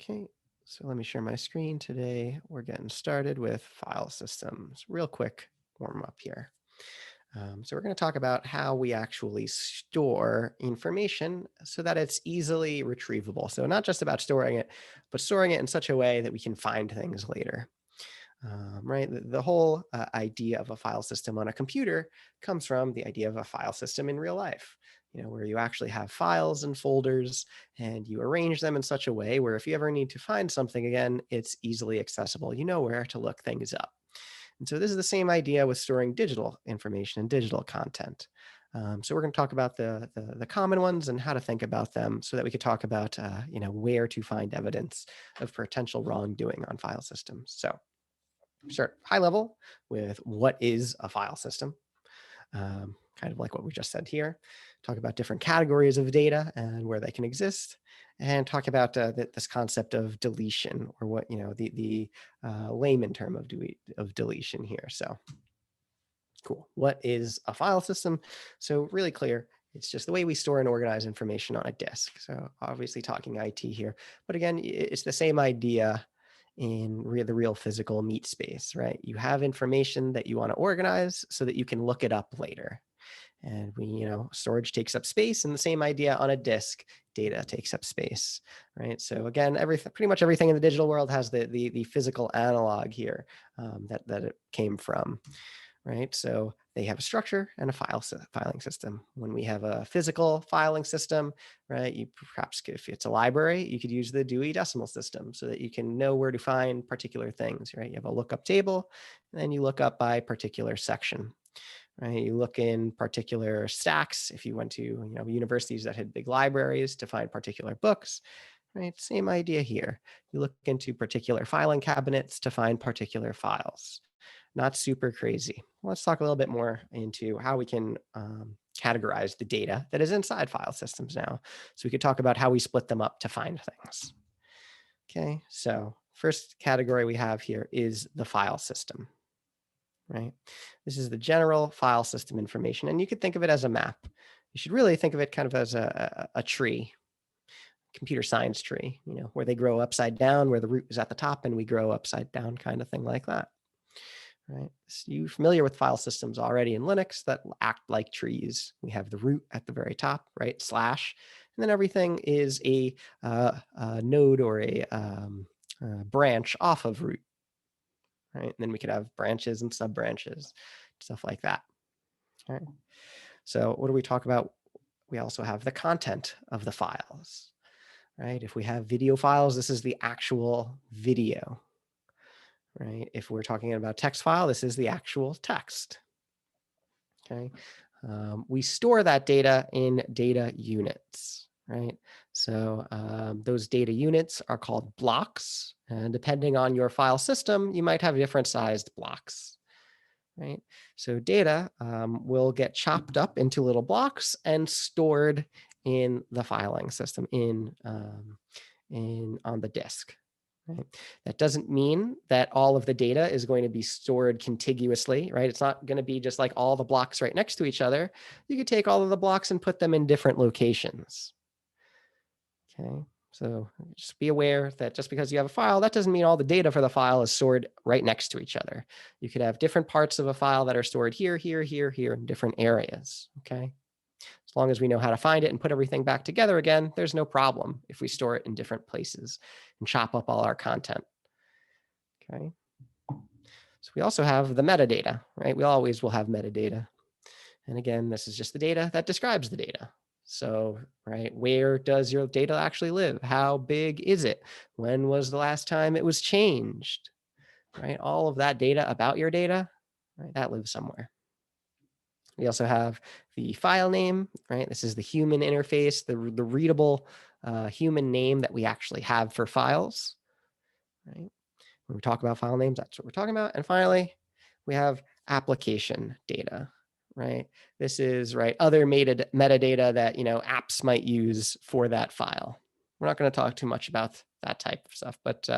Okay, so let me share my screen today. We're getting started with file systems. Real quick warm up here. So we're going to talk about how we actually store information so that it's easily retrievable. So not just about storing it, but storing it in such a way that we can find things later. Right? The whole idea of a file system on a computer comes from the idea of a file system in real life, where you actually have files and folders and you arrange them in such a way where if you ever need to find something again, it's easily accessible. You know where to look things up. And so this is the same idea with storing digital information and digital content. So we're going to talk about the common ones and how to think about them so that we could talk about where to find evidence of potential wrongdoing on file systems. So start high level with what is a file system, kind of like what we just said here. Talk about different categories of data and where they can exist, and talk about this concept of deletion, or what the layman term of deletion here. So cool. What is a file system? So really clear. It's just the way we store and organize information on a disk. So obviously talking IT here, but again, it's the same idea in the real physical meat space, right? You have information that you want to organize so that you can look it up later. And storage takes up space, and the same idea on a disk, data takes up space, right? So again, pretty much everything in the digital world has the physical analog here that it came from. Right? So they have a structure and a filing system. When we have a physical filing system, right, you perhaps, if it's a library, you could use the Dewey Decimal System so that you can know where to find particular things, right? You have a lookup table, and then you look up by particular section, right? You look in particular stacks. If you went to, universities that had big libraries to find particular books, right? Same idea here. You look into particular filing cabinets to find particular files. Not super crazy. Let's talk a little bit more into how we can categorize the data that is inside file systems now. So we could talk about how we split them up to find things. Okay, so first category we have here is the file system, right? This is the general file system information, and you could think of it as a map. You should really think of it kind of as a tree, computer science tree, where they grow upside down, where the root is at the top and we grow upside down, kind of thing like that. Right. So you're familiar with file systems already in Linux that act like trees. We have the root at the very top, right? Slash, and then everything is a node or a branch off of root, right? And then we could have branches and sub branches, stuff like that. All right. So what do we talk about? We also have the content of the files, right? If we have video files, this is the actual video. Right? If we're talking about text file, this is the actual text. Okay. We store that data in data units, right? So those data units are called blocks, and depending on your file system, you might have different sized blocks, right? So data will get chopped up into little blocks and stored in the filing system on the disk. Right. That doesn't mean that all of the data is going to be stored contiguously, right? It's not going to be just like all the blocks right next to each other. You could take all of the blocks and put them in different locations. Okay, so just be aware that just because you have a file, that doesn't mean all the data for the file is stored right next to each other. You could have different parts of a file that are stored here, here, here, here in different areas. Okay. As long as we know how to find it and put everything back together again, there's no problem if we store it in different places and chop up all our content. Okay. So we also have the metadata, right? We always will have metadata. And again, this is just the data that describes the data. So, right, where does your data actually live? How big is it? When was the last time it was changed? Right? All of that data about your data, right, that lives somewhere. We also have the file name, right? This is the human interface, the readable human name that we actually have for files, right? When we talk about file names, that's what we're talking about. And finally, we have application data, right? This is, right, other metadata that, apps might use for that file. We're not going to talk too much about that type of stuff, but,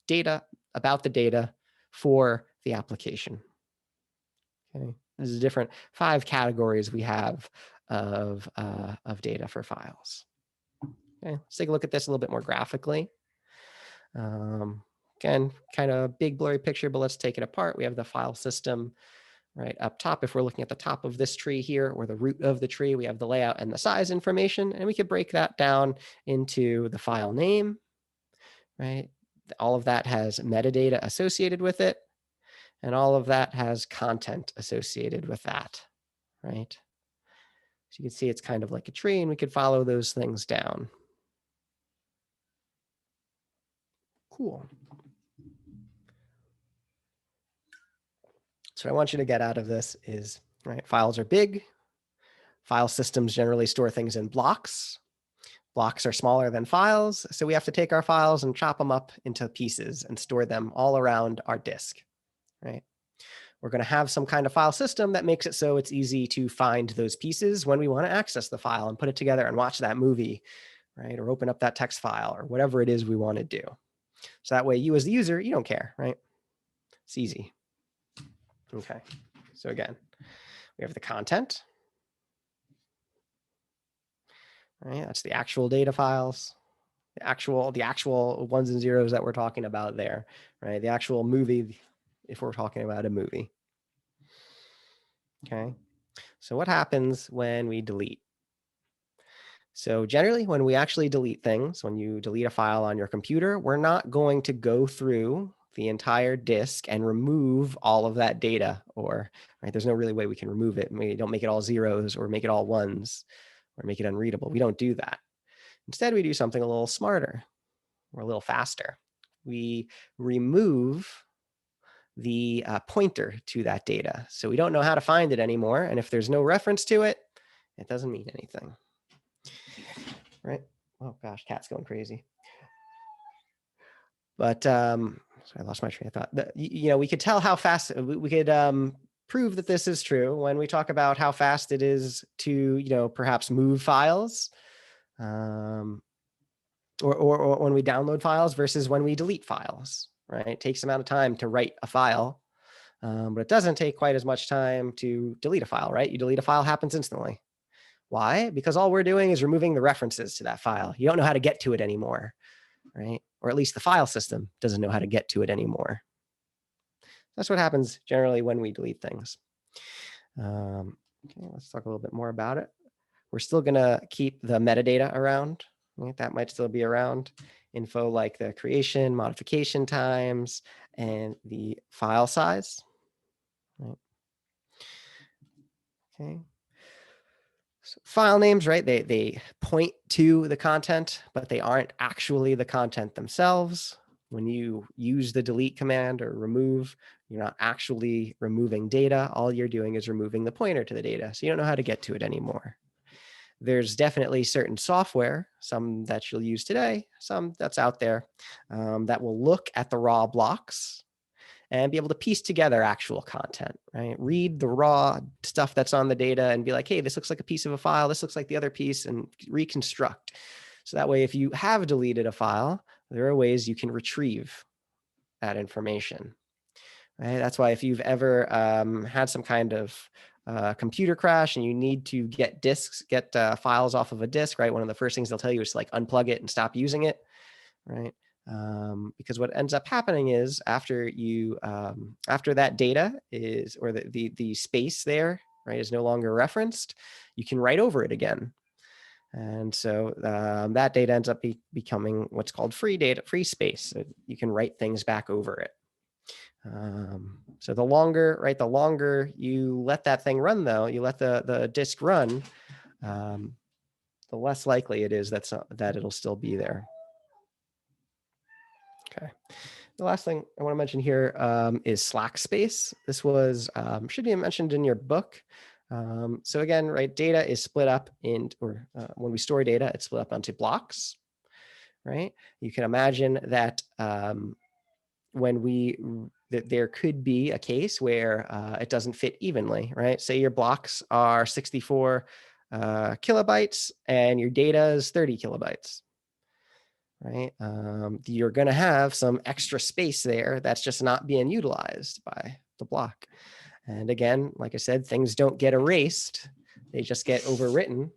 data about the data for the application. Okay. This is different 5 categories we have of data for files. Okay, let's take a look at this a little bit more graphically. Again, kind of a big blurry picture, but let's take it apart. We have the file system right up top. If we're looking at the top of this tree here, or the root of the tree, we have the layout and the size information, and we could break that down into the file name, right? All of that has metadata associated with it, and all of that has content associated with that, right? So you can see it's kind of like a tree, and we could follow those things down. Cool. So what I want you to get out of this is, right, files are big. File systems generally store things in blocks. Blocks are smaller than files, so we have to take our files and chop them up into pieces and store them all around our disk, right? We're going to have some kind of file system that makes it so it's easy to find those pieces when we want to access the file and put it together and watch that movie, right? Or open up that text file or whatever it is we want to do. So that way you as the user, you don't care, right? It's easy. Okay, so again, we have the content, right? That's the actual data files, the actual ones and zeros that we're talking about there, right? The actual movie, if we're talking about a movie. Okay, so what happens when we delete? So generally, when we actually delete things, when you delete a file on your computer, we're not going to go through the entire disk and remove all of that data, or right, there's no really way we can remove it. We don't make it all zeros or make it all ones or make it unreadable. We don't do that. Instead, we do something a little smarter or a little faster. We remove the pointer to that data. So we don't know how to find it anymore. And if there's no reference to it, it doesn't mean anything. Right? Oh gosh, cat's going crazy. But sorry, I lost my train of thought. We could tell how fast we could prove that this is true when we talk about how fast it is to, perhaps move files, or when we download files versus when we delete files. Right? It takes amount of time to write a file, but it doesn't take quite as much time to delete a file. Right? You delete a file, happens instantly. Why? Because all we're doing is removing the references to that file. You don't know how to get to it anymore, right? Or at least the file system doesn't know how to get to it anymore. That's what happens generally when we delete things. Okay, let's talk a little bit more about it. We're still going to keep the metadata around. Right? That might still be around. Info like the creation, modification times, and the file size. Right? Okay. So file names, right? They point to the content, but they aren't actually the content themselves. When you use the delete command or remove, you're not actually removing data. All you're doing is removing the pointer to the data. So you don't know how to get to it anymore. There's definitely certain software, some that you'll use today, some that's out there, that will look at the raw blocks and be able to piece together actual content, right? Read the raw stuff that's on the data and be like, hey, this looks like a piece of a file. This looks like the other piece, and reconstruct. So that way, if you have deleted a file, there are ways you can retrieve that information, right? That's why if you've ever had some kind of computer crash and you need to get files off of a disk, right? One of the first things they'll tell you is to like unplug it and stop using it, right? Because what ends up happening is after that data is, or the space there, right, is no longer referenced, you can write over it again. And so that data ends up becoming what's called free space. So you can write things back over it. So the longer you let that thing run, though, you let the disk run, the less likely it is that it'll still be there. Okay. The last thing I want to mention here is slack space. This was should be mentioned in your book. So again, right, data is split up when we store data, it's split up onto blocks, right? You can imagine that there could be a case where it doesn't fit evenly, right? Say your blocks are 64 kilobytes and your data is 30 kilobytes. Right? You're going to have some extra space there that's just not being utilized by the block. And again, like I said, things don't get erased. They just get overwritten.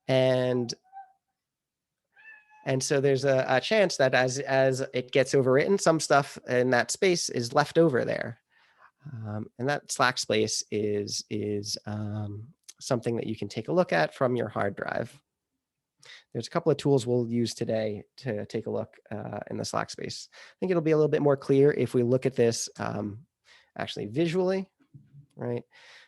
And And so there's a chance that as it gets overwritten, some stuff in that space is left over there. And that slack space is something that you can take a look at from your hard drive. There's a couple of tools we'll use today to take a look in the slack space. I think it'll be a little bit more clear if we look at this actually visually, right?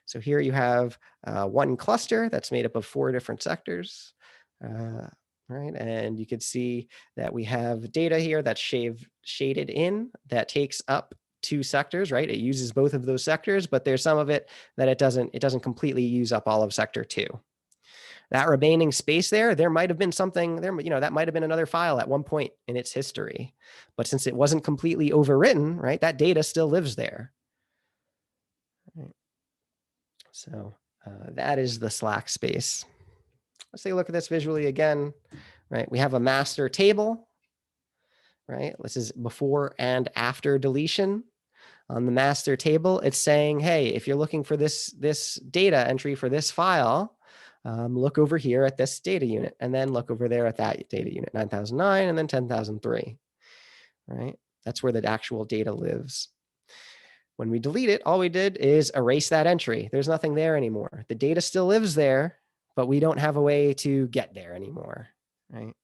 So here you have one cluster that's made up of 4 different sectors, right? And you can see that we have data here that's shaded in that takes up 2 sectors, right? It uses both of those sectors, but there's some of it that it doesn't completely use up all of sector 2. That remaining space there might have been something there, that might have been another file at one point in its history. But since it wasn't completely overwritten, right, that data still lives there. Right. So that is the slack space. Let's take a look at this visually again, right? We have a master table, right? This is before and after deletion. On the master table, it's saying, hey, if you're looking for this data entry for this file, look over here at this data unit, and then look over there at that data unit, 9009 and then 10,003, right? That's where the actual data lives. When we delete it, all we did is erase that entry. There's nothing there anymore. The data still lives there, but we don't have a way to get there anymore, right?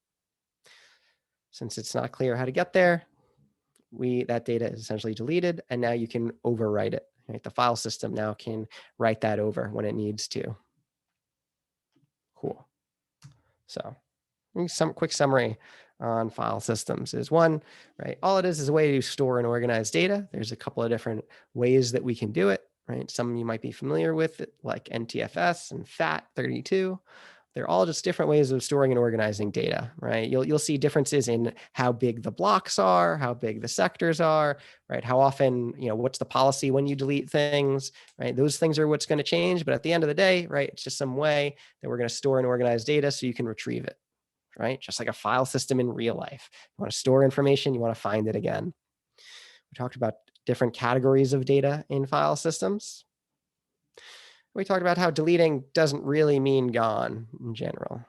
Since it's not clear how to get there, that data is essentially deleted, and now you can overwrite it. Right? The file system now can write that over when it needs to. Cool. So some quick summary on file systems is one, right? All it is a way to store and organize data. There's a couple of different ways that we can do it, right? Some you might be familiar with, like NTFS and FAT32. They're all just different ways of storing and organizing data, right? You'll see differences in how big the blocks are, how big the sectors are, right? How often, what's the policy when you delete things, right? Those things are what's going to change. But at the end of the day, right, it's just some way that we're going to store and organize data so you can retrieve it, right? Just like a file system in real life. You want to store information, you want to find it again. We talked about different categories of data in file systems. We talked about how deleting doesn't really mean gone in general,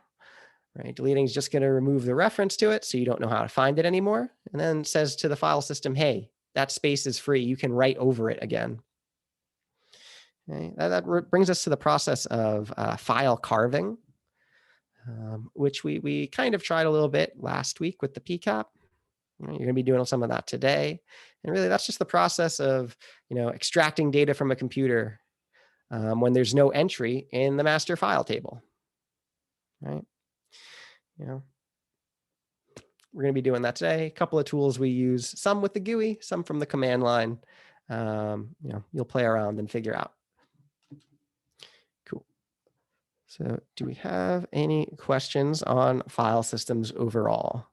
right? Deleting is just going to remove the reference to it so you don't know how to find it anymore. And then says to the file system, hey, that space is free. You can write over it again. Okay? That brings us to the process of file carving, which we kind of tried a little bit last week with the PCAP. You're going to be doing some of that today. And really, that's just the process of extracting data from a computer when there's no entry in the master file table, right? We're going to be doing that today. A couple of tools we use, some with the GUI, some from the command line. You'll play around and figure out. Cool. So do we have any questions on file systems overall?